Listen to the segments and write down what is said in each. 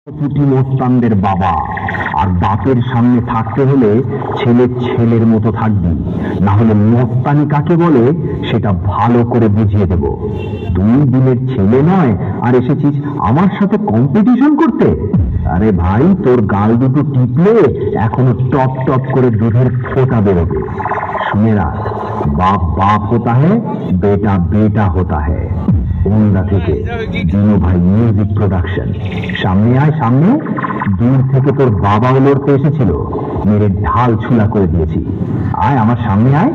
পুঁটি মোস্তানদের বাবা, আর বাপের সামনে থাকতে হলে ছেলে ছেলের মতো থাকবি, না হলে মোস্তানি কাকে বলে সেটা ভালো করে বুঝিয়ে দেব। তুই দিনের ছেলে নয় আর এসেছিস আমার সাথে কম্পিটিশন করতে? আরে ভাই, তোর গাল দুটো টিপলে এখনো টপ টপ করে দুধের ফোঁটা বেরোবে। শুনে রাখ, বাপ বাপ হতা হ্যায়, বেটা বেটা হতা হ্যায়। ওন্দা থেকে দিনু ভাই মিউজিক প্রোডাকশন। সামনে আয়, সামনে। দূর থেকে তোর বাবাও লড়তে এসেছিল, মেরে ঢাল ছুলা করে দিয়েছি। আয় আমার সামনে আয়।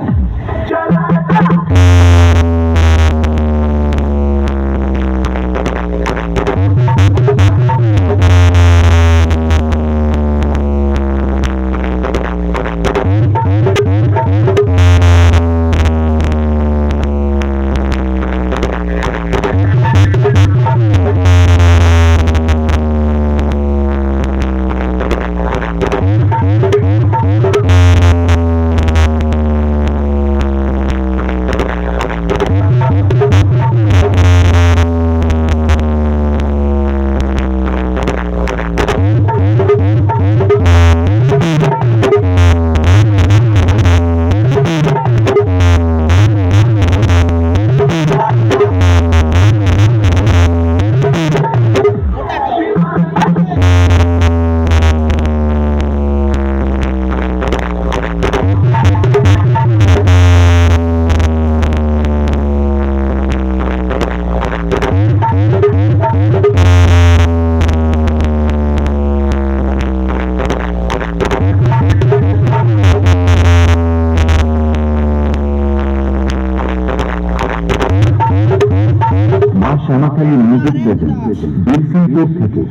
থেকে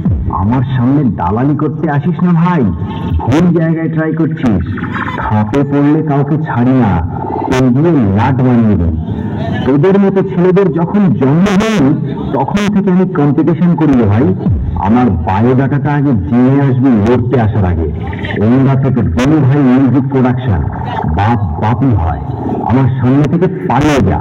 আমার সামনে দালালি করতে আসিস না ভাই, ভুল জায়গায় ট্রাই করছিস। খাপে পড়লে কাউকে ছাড়ি না, এগিয়ে লাট বানিয়ে দিই। তোদের মতো ছেলেদের যখন জন্ম হয়নি তখন থেকে আমি কম্পিটিশন করি রে ভাই। আমার বায়োডাটাটা আগে জেনে আসবি লড়তে আসার আগে। ওন্দা থেকে দিনু ভাই মিউজিক প্রোডাকশন। বাপ বাপই হয়, আমার সামনে থেকে পালিয়ে যা।